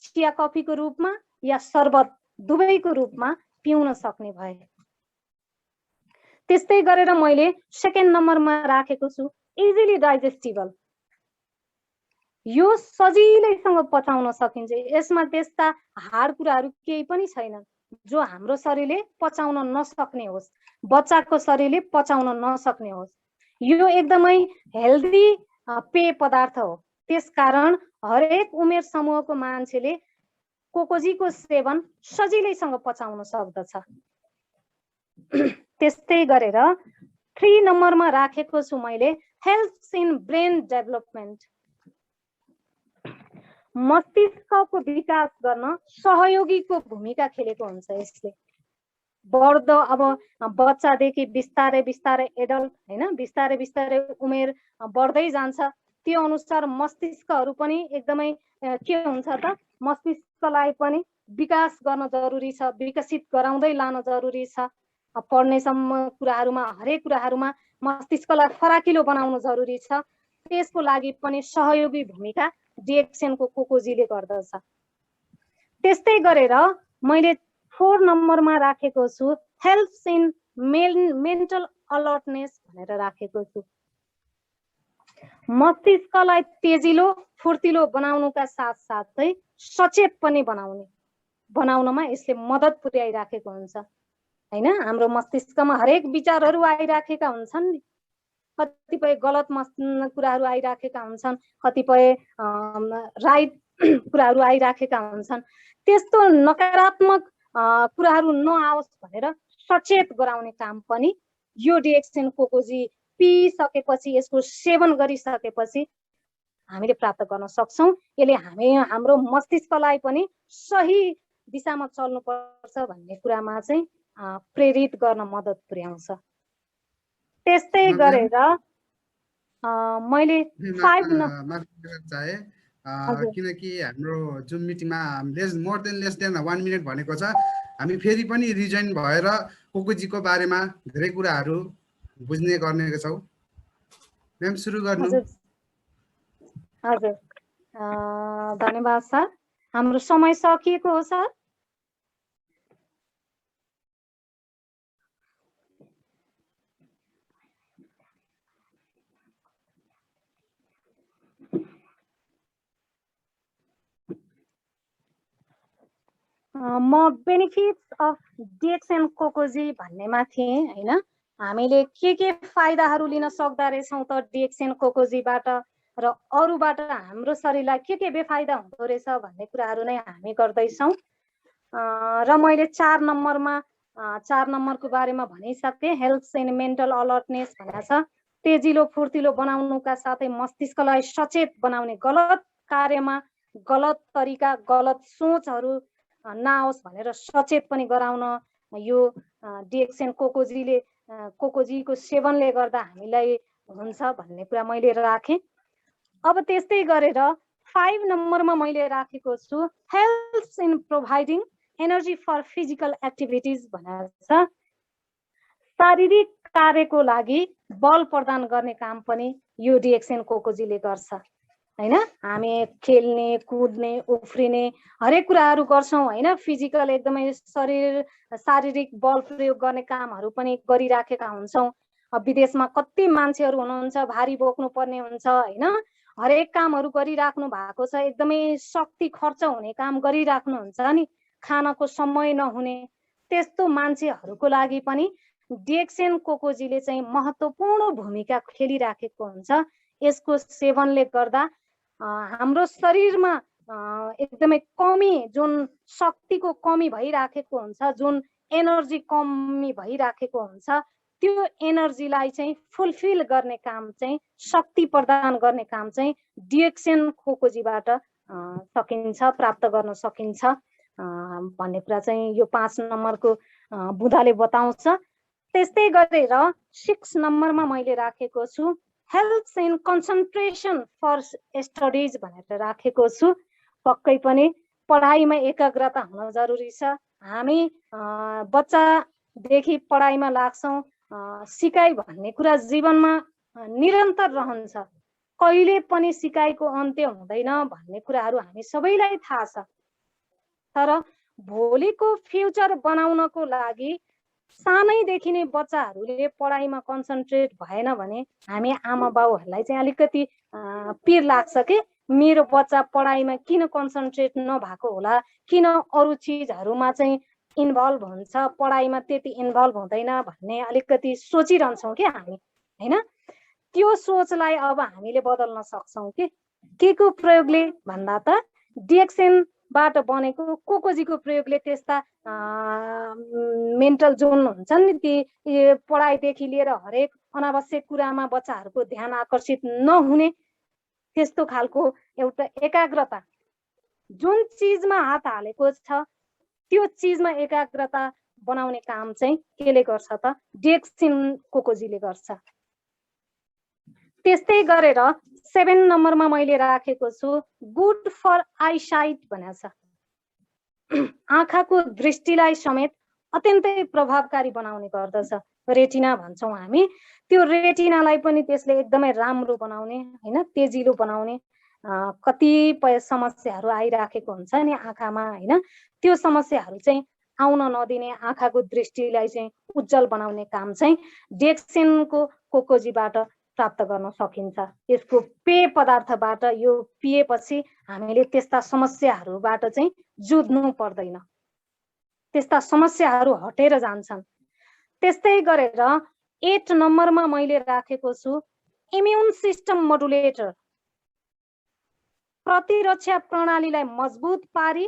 Speaker 1: चिया कफीको रूपमा या शरबत दुवैको रूपमा पिउन सक्ने भए। त्यस्तै गरेर मैले सेकेन्ड नम्बरमा राखेको छु इजिली डाइजेस्टिबल। यो सजिलैसँग पचाउन सकिन्छ, यसमा त्यस्ता हार्ड कुराहरू केही पनि छैनन् जो हाम्रो शरीरले पचाउन नसक्ने होस्, बच्चाको शरीरले पचाउन नसक्ने होस्। यो एकदमै हेल्दी पेय पदार्थ हो, त्यसकारण हरेक उमेर समूहको मान्छेले कोकोजीको सेवन सजिलैसँग पचाउन सक्दछ। त्यस्तै गरेर 3 नम्बरमा राखेको छु मैले हेल्प्स इन ब्रेन डेभलपमेन्ट। मस्तिष्कको विकास गर्न सहयोगीको भूमिका खेलेको हुन्छ यसले। बढ्दो अब बच्चादेखि बिस्तारै बिस्तारै एडल्ट हैन, बिस्तारै बिस्तारै उमेर बढ्दै जान्छ, त्यो अनुसार मस्तिष्कहरू पनि एकदमै के हुन्छ त, मस्तिष्कलाई पनि विकास गर्न जरुरी छ, विकसित गराउँदै लान जरुरी छ। पढ्नेसम्म कुराहरूमा, हरेक कुराहरूमा मस्तिष्कलाई फराकिलो बनाउन जरुरी छ। त्यसको लागि पनि सहयोगी भूमिका डिएक्सनको कोकोजीले गर्दछ। त्यस्तै गरेर मैले 4 नम्बरमा राखेको छु हेल्प्स इन मेन्टल अलर्टनेस भनेर राखेको छु। मस्तिष्कलाई तेजिलो फुर्तिलो बनाउनुका साथसाथै सचेत पनि बनाउनमा यसले मद्दत पुर्याइराखेको हुन्छ हैन। हाम्रो मस्तिष्कमा हरेक विचारहरू आइराखेका हुन्छन् नि, कतिपय गलत कुराहरू आइराखेका हुन्छन्, कतिपय राइट कुराहरू आइराखेका हुन्छन्। त्यस्तो नकारात्मक कुराहरू नआओस् भनेर सचेत गराउने काम पनि यो डिएक्सन कोकोजी पिइसकेपछि, यसको सेवन गरिसकेपछि हामीले प्राप्त गर्न सक्छौँ। यसले हाम्रो मस्तिष्कलाई पनि सही दिशामा चल्नुपर्छ भन्ने कुरामा चाहिँ प्रेरित गर्न मद्दत पुर्याउँछ। त्यस्तै गरेर मैले 5
Speaker 2: चाहे किनकि हाम्रो जुम मिटिङमा लेस देन 1 मिनट भनेको छ, हामी फेरि पनि रिजोइन भएर कोकोजीको बारेमा धेरै कुराहरू बुझ्ने गर्ने छौँ। म्याम सुरु गर्नु।
Speaker 1: हजुर धन्यवाद सर, हाम्रो समय सकिएको हो सर। म बेनिफिट्स अफ डिएक्सन कोकोजी भन्नेमा थिएँ हैन। हामीले के फाइदाहरू लिन सक्दा रहेछौँ त डिएक्सन कोकोजीबाट र अरूबाट हाम्रो शरीरलाई के बेफाइदा हुँदो रहेछ भन्ने कुराहरू नै हामी गर्दैछौँ। र मैले 4 नम्बरको बारेमा भनिसकेँ, हेल्प्स इन मेन्टल अलर्टनेस भनेको छ। तेजिलो फुर्तिलो बनाउनुका साथै मस्तिष्कलाई सचेत बनाउने, गलत कार्यमा गलत तरिका गलत सोचहरू नआओस् भनेर सचेत पनि गराउन यो डिएक्सन कोकोजीको सेवनले गर्दा हामीलाई हुन्छ भन्ने कुरा मैले राखेँ। अब त्यस्तै गरेर 5 नम्बरमा मैले राखेको छु helps in providing energy for physical activities भनेर छ। शारीरिक कार्यको लागि बल प्रदान गर्ने काम पनि यो डिएक्सन कोकोजीले गर्छ हैन। हामी खेल्ने कुद्ने उफ्रिने हरेक कुराहरू गर्छौँ हैन। फिजिकल एकदमै शारीरिक बल प्रयोग गर्ने कामहरू पनि गरिराखेका हुन्छौँ। विदेशमा कति मान्छेहरू हुनुहुन्छ, भारी बोक्नु पर्ने हुन्छ हैन। हरेक कामहरू गरिराख्नु भएको छ, एकदमै शक्ति खर्च हुने काम गरिराख्नुहुन्छ नि, खानको समय नहुने त्यस्तो मान्छेहरूको लागि पनि डिएक्सएन कोकोजीले चाहिँ महत्त्वपूर्ण भूमिका खेलिराखेको हुन्छ। यसको सेवनले गर्दा हाम्रो शरीरमा एकदमै कमी, जुन शक्तिको कमी भइराखेको हुन्छ, जुन एनर्जी कमी भइराखेको हुन्छ, त्यो एनर्जीलाई चाहिँ फुलफिल गर्ने काम चाहिँ, शक्ति प्रदान गर्ने काम चाहिँ डिएक्सएन कोकोजीबाट सकिन्छ, प्राप्त गर्न सकिन्छ भन्ने कुरा चाहिँ यो 5 नम्बरको बुँदाले बताउँछ। त्यस्तै गरेर 6 नम्बरमा मैले राखेको छु helps in concentration for studies भनेर राखेको छु। पक्कै पनि पढाइमा एकाग्रता हुन जरुरी छ। हामी बच्चादेखि पढाइमा लाग्छौँ, सिकाइ भन्ने कुरा जीवनमा निरन्तर रहन्छ, कहिले पनि सिकाइको अन्त्य हुँदैन भन्ने कुराहरू हामी सबैलाई थाहा छ। तर भोलिको फ्युचर बनाउनको लागि सानैदेखि नै बच्चाहरूले पढाइमा कन्सन्ट्रेट भएन भने हामी आमा बाउहरूलाई चाहिँ अलिकति पिर लाग्छ कि मेरो बच्चा पढाइमा किन कन्सन्ट्रेट नभएको होला, किन अरू चिजहरूमा चाहिँ इन्भल्भ हुन्छ, पढाइमा त्यति इन्भल्भ हुँदैन भन्ने अलिकति सोचिरहन्छौँ कि हामी हैन। त्यो सोचलाई अब हामीले बदल्न सक्छौँ कि के को प्रयोगले भन्दा त डिएक्सएन बाट बनेको कोकोजीको प्रयोगले त्यस्ता मेन्टल जोन हुन्छ नि, ती पढाइदेखि लिएर हरेक अनावश्यक कुरामा बच्चाहरूको ध्यान आकर्षित नहुने त्यस्तो खालको एउटा एकाग्रता, जुन चिजमा हात हालेको छ त्यो चिजमा एकाग्रता बनाउने काम चाहिँ केले गर्छ त डिएक्सएन कोकोजीले गर्छ। त्यस्तै गरेर 7 नम्बरमा मैले राखेको छु गुड फर आइसाइट भनेको छ। आँखाको दृष्टिलाई समेत अत्यन्तै प्रभावकारी बनाउने गर्दछ। रेटिना भन्छौँ हामी, त्यो रेटिनालाई पनि त्यसले एकदमै राम्रो बनाउने हैन, तेजिलो बनाउने। कतिपय समस्याहरू आइराखेको हुन्छ नि आँखामा हैन, त्यो समस्याहरू चाहिँ आउन नदिने, आँखाको दृष्टिलाई चाहिँ उज्जवल बनाउने काम चाहिँ डिएक्सएनको कोकोजीबाट प्राप्त गर्न सकिन्छ। यसको पेय पदार्थबाट यो पिएपछि हामीले त्यस्ता समस्याहरूबाट चाहिँ जुझ्नु पर्दैन, त्यस्ता समस्याहरू हटेर जान्छन्। त्यस्तै गरेर 8 नम्बरमा मैले राखेको छु इम्युन सिस्टम मोडुलेटर। प्रतिरक्षा प्रणालीलाई मजबुत पारी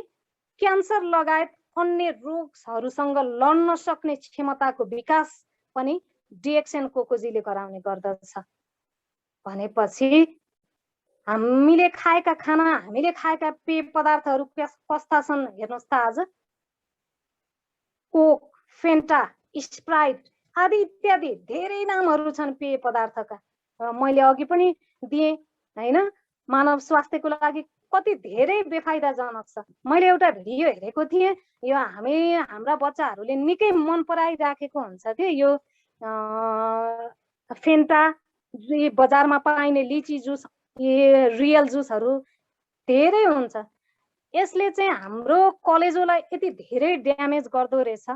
Speaker 1: क्यान्सर लगायत अन्य रोगहरूसँग लड्न सक्ने क्षमताको विकास पनि डिएक्सएन कोकोजीले गराउने गर्दछ। भनेपछि हामीले खाएका खाना, हामीले खाएका पेय पदार्थहरू कस्ता छन् हेर्नुहोस् त। आज कोक, फेन्टा, स्प्राइट आदि इत्यादि धेरै नामहरू छन् पेय पदार्थका। मैले अघि पनि दिएँ हैन, मानव स्वास्थ्यको लागि कति धेरै बेफाइदाजनक छ। मैले एउटा भिडियो हेरेको थिएँ, यो हाम्रा बच्चाहरूले निकै मन पराइराखेको हुन्छ कि यो फेन्टा, बजारमा पाइने लिची जुस, रियल जुसहरू धेरै हुन्छ। यसले चाहिँ हाम्रो कलेजोलाई यति धेरै ड्यामेज गर्दो रहेछ।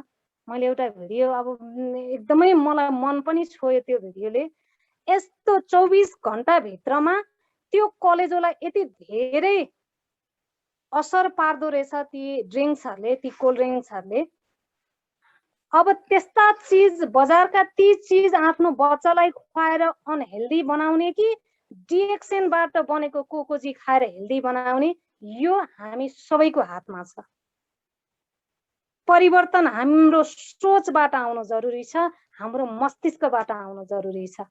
Speaker 1: मैले एउटा भिडियो अब एकदमै मलाई मन पनि छोयो त्यो भिडियोले। यस्तो 24 घण्टा भित्रमा त्यो कलेजोलाई यति धेरै असर पार्दो रहेछ ती ड्रिङ्क्सहरूले, ती कोल्ड ड्रिङ्क्सहरूले। अब त्यस्ता चिज, बजारका ती चिज आफ्नो बच्चालाई खुवाएर अनहेल्दी बनाउने कि डिएक्सएनबाट बनेको कोकोजी खाएर हेल्दी बनाउने, यो हामी सबैको हातमा छ। परिवर्तन हाम्रो सोचबाट आउनु जरुरी छ, हाम्रो मस्तिष्कबाट आउनु जरुरी छ।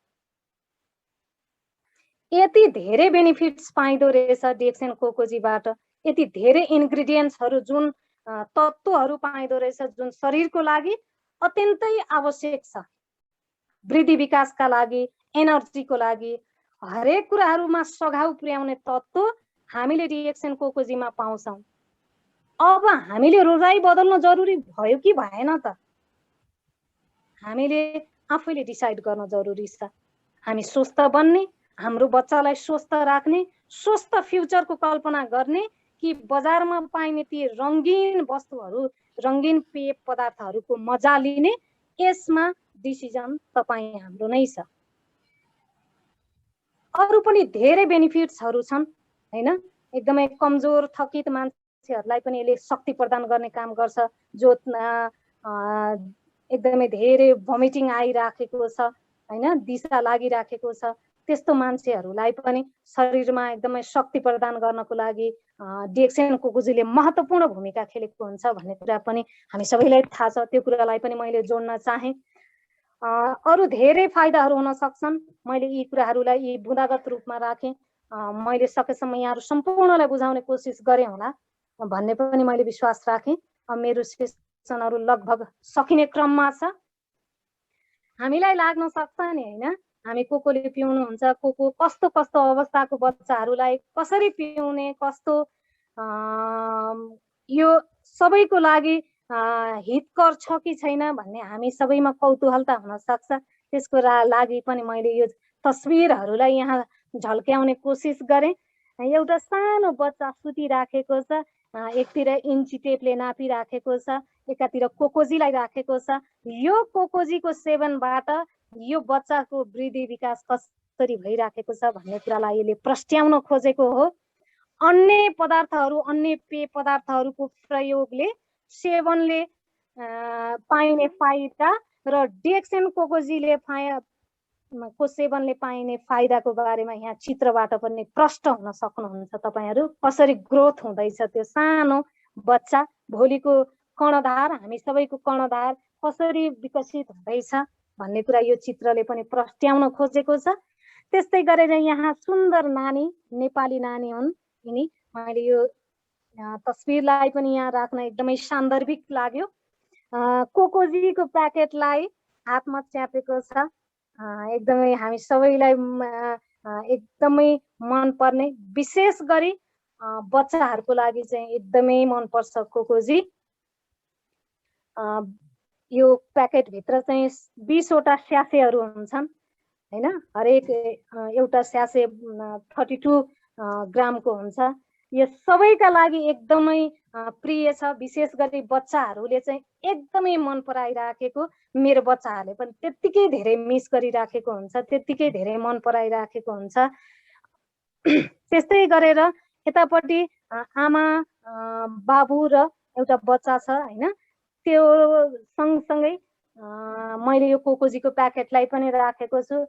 Speaker 1: यति धेरै बेनिफिट्स पाइदो रहेछ डिएक्सएन कोकोजीबाट, यति धेरै इन्ग्रेडिएन्ट्सहरू, जुन तत्त्वहरू पाइदो रहेछ जुन शरीरको लागि अत्यन्तै आवश्यक छ। वृद्धि विकासका लागि, एनर्जीको लागि, हरेक कुराहरूमा सघाउ पुर्याउने तत्त्व हामीले डिएक्सएन कोकोजीमा पाउँछौँ। अब हामीले रोजाइ बदल्न जरुरी भयो कि भएन त? हामीले आफैले डिसाइड गर्न जरुरी छ। हामी स्वस्थ बन्ने, हाम्रो बच्चालाई स्वस्थ राख्ने, स्वस्थ फ्युचरको कल्पना गर्ने कि बजारमा पाइने ती रङ्गीन वस्तुहरू, रङ्गीन पेय पदार्थहरूको मजा लिने, यसमा डिसिजन तपाईँ हाम्रो नै छ। अरू पनि धेरै बेनिफिट्सहरू छन् हैन। एकदमै कमजोर थकित मान्छेहरूलाई पनि यसले शक्ति प्रदान गर्ने काम गर्छ। जो एकदमै धेरै भमिटिङ आइराखेको छ हैन, दिशा लागिराखेको छ, त्यस्तो मान्छेहरूलाई पनि शरीरमा एकदमै शक्ति प्रदान गर्नको लागि डिएक्सन कोकोजीले महत्त्वपूर्ण भूमिका खेलेको हुन्छ भन्ने कुरा पनि हामी सबैलाई थाहा छ। त्यो कुरालाई पनि मैले जोड्न चाहे। अरू धेरै फाइदाहरू हुन सक्छन्। मैले यी कुराहरूलाई यी बुँदागत रूपमा राखेँ। मैले सकेसम्म यहाँहरू सम्पूर्णलाई बुझाउने कोसिस गरेँ होला भन्ने पनि मैले विश्वास राखेँ। मेरो सेसनहरू लगभग सकिने क्रममा छ। हामीलाई लाग्न सक्छ नि हैन, हामी कोकोले पिउनुहुन्छ, कोको कस्तो कस्तो अवस्थाको बच्चाहरूलाई कसरी पिउने, कस्तो यो सबैको लागि हितकर छ कि छैन भन्ने हामी सबैमा कौतूहलता हुन सक्छ। त्यसको लागि पनि मैले यो तस्बिरहरूलाई यहाँ झल्क्याउने कोसिस गरेँ। एउटा सानो बच्चा सुतिराखेको छ, एकतिर इन्ची टेपले नापिराखेको छ, एकातिर कोकोजीलाई राखेको छ। यो कोकोजीको सेवनबाट यो बच्चाको वृद्धि विकास कसरी भइराखेको छ भन्ने कुरालाई यसले प्रस्ट्याउन खोजेको हो। अन्य पदार्थहरू, अन्य पेय पदार्थहरूको प्रयोगले, सेवनले पाइने फाइदा र डिएक्सन कोकोजीले को सेवनले पाइने फाइदाको बारेमा यहाँ चित्रबाट पनि प्रष्ट हुन सक्नुहुन्छ तपाईहरू। कसरी ग्रोथ हुँदैछ त्यो सानो बच्चा, भोलिको कर्णधार, हामी सबैको कर्णधार कसरी विकसित हुँदैछ भन्ने कुरा यो चित्रले पनि प्रस्ट्याउन खोजेको छ। त्यस्तै गरेर यहाँ सुन्दर नानी, नेपाली नानी हुन् यिनी। मैले यो तस्बिरलाई पनि यहाँ राख्न एकदमै सान्दर्भिक लाग्यो। कोकोजीको प्याकेटलाई हातमा च्यापेको छ। एकदमै हामी सबैलाई एकदमै मन पर्ने, विशेष गरी बच्चाहरूको लागि चाहिँ एकदमै मन पर्छ कोकोजी। यो प्याकेटभित्र चाहिँ 20 वटा स्यासेहरू हुन्छन् हैन। हरेक एउटा स्यासे 32 ग्रामको हुन्छ। यो सबैका लागि एकदमै प्रिय छ। विशेष गरी बच्चाहरूले चाहिँ एकदमै मन पराइराखेको, मेरो बच्चाहरूले पनि त्यत्तिकै धेरै मिस गरिराखेको हुन्छ, त्यत्तिकै धेरै मन पराइराखेको हुन्छ। त्यस्तै गरेर यतापट्टि आमा, बाबु र एउटा बच्चा छ हैन। त्यो सँगसँगै मैले यो कोकोजीको प्याकेटलाई पनि राखेको छु।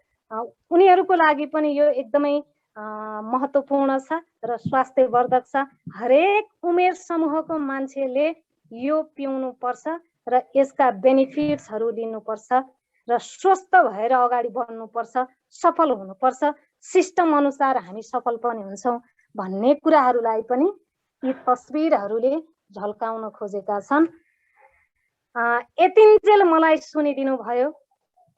Speaker 1: उनीहरूको लागि पनि यो एकदमै महत्त्वपूर्ण छ र स्वास्थ्यवर्धक छ। हरेक उमेर समूहको मान्छेले यो पिउनु पर्छ र यसका बेनिफिट्सहरू लिनुपर्छ र स्वस्थ भएर अगाडि बढ्नुपर्छ, सफल हुनुपर्छ। सिस्टम अनुसार हामी सफल पनि हुन्छौँ भन्ने कुराहरूलाई पनि यी तस्बिरहरूले झल्काउन खोजेका छन्। यतिन्जेल मलाई सुनिदिनु भयो,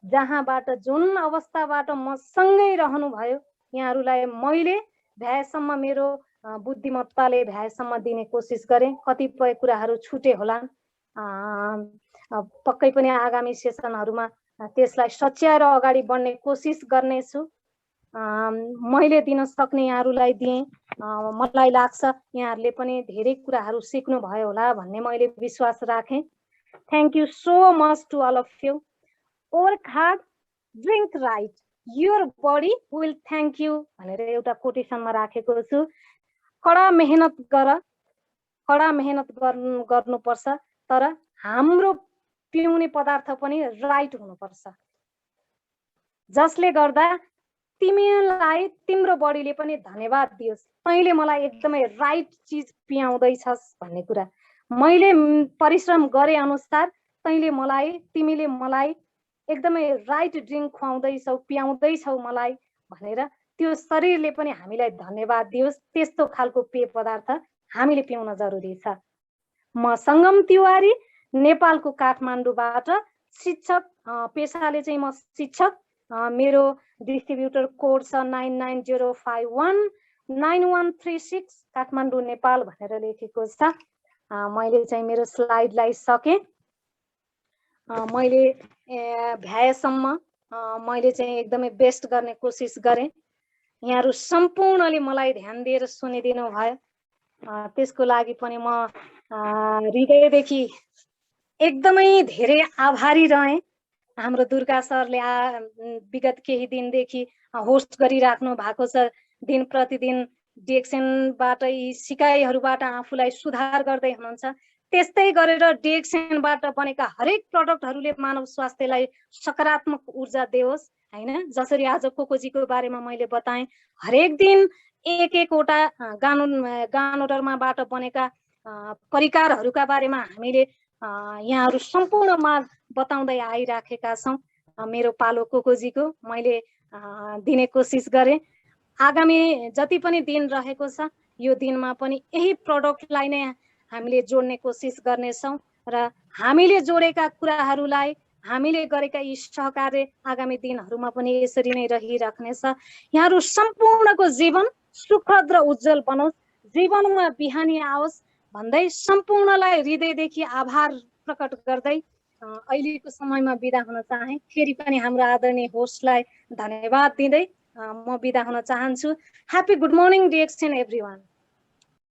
Speaker 1: जहाँबाट जुन अवस्थाबाट म सँगै रहनु भयो, यहाँहरूलाई मैले भ्याएसम्म मेरो बुद्धिमत्ताले भ्याएसम्म दिने कोसिस गरेँ। कतिपय कुराहरू छुटे होलान्, पक्कै पनि आगामी सेसनहरूमा त्यसलाई सच्याएर अगाडि बढ्ने कोसिस गर्नेछु। मैले दिन सक्ने यहाँहरूलाई दिएँ। मलाई लाग्छ यहाँहरूले पनि धेरै कुराहरू सिक्नु भयो होला भन्ने मैले विश्वास राखेँ। Thank you so much to all of you. Work hard, drink right, your body will thank you भनेर एउटा कोटेसनमा राखेको छु। कडा मेहनत गर, कडा मेहनत गर्नुपर्छ, तर हाम्रो पिउने पदार्थ पनि राइट हुनुपर्छ, जसले गर्दा तिमीलाई तिम्रो बडीले पनि धन्यवाद दियोस्, तैँले मलाई एकदमै राइट चिज पियाउँदैछस् भन्ने कुरा। मैले परिश्रम गरे अनुसार तैँले मलाई, तिमीले मलाई एकदमै राइट ड्रिङ्क खुवाउँदैछौ, पियाउँदैछौ मलाई भनेर त्यो शरीरले पनि हामीलाई धन्यवाद दियोस्। त्यस्तो खालको पेय पदार्थ हामीले पिउन जरुरी छ। म सङ्गम तिवारी, नेपालको काठमाडौँबाट शिक्षक, पेसाले चाहिँ म शिक्षक। मेरो डिस्ट्रिब्युटर कोड छ 9905199136 काठमाडौँ नेपाल भनेर लेखेको छ। मैले चाहिँ मेरो स्लाइडलाई सकेँ। मैले भ्याएसम्म मैले चाहिँ एकदमै बेस्ट गर्ने कोसिस गरेँ। यहाँहरू सम्पूर्णले मलाई ध्यान दिएर सुनिदिनु भयो, त्यसको लागि पनि म हृदयदेखि एकदमै धेरै आभारी रहेँ। हाम्रो दुर्गा सरले विगत केही दिनदेखि होस्ट गरिराख्नु भएको छ, दिन प्रतिदिन डिएक्सनबाट यी सिकाइहरूबाट आफूलाई सुधार गर्दै हुनुहुन्छ। त्यस्तै गरेर डिएक्सनबाट बनेका हरेक प्रडक्टहरूले मानव स्वास्थ्यलाई सकारात्मक ऊर्जा दियोस् हैन। जसरी आज कोकोजीको बारेमा मैले बताएँ, हरेक दिन एक एकवटा गानोडर्माबाट बनेका परिकारहरूका बारेमा हामीले यहाँहरू सम्पूर्णमा बताउँदै आइराखेका छौँ। मेरो पालो कोकोजीको मैले दिने कोसिस गरेँ। आगामी जति पनि दिन रहेको छ यो दिनमा पनि यही प्रडक्टलाई नै हामीले जोड्ने कोसिस गर्नेछौँ र हामीले जोडेका कुराहरूलाई हामीले गरेका यी सहकार्य आगामी दिनहरूमा पनि यसरी नै रहिराख्नेछ। यहाँहरू सम्पूर्णको जीवन सुखद र उज्जवल बनोस्, जीवनमा बिहानी आओस् भन्दै सम्पूर्णलाई हृदयदेखि आभार प्रकट गर्दै अहिलेको समयमा बिदा हुन चाहे। फेरि पनि हाम्रो आदरणीय होस्टलाई धन्यवाद दिँदै म बिदा हुन चाहन्छु। Happy good morning DXN everyone.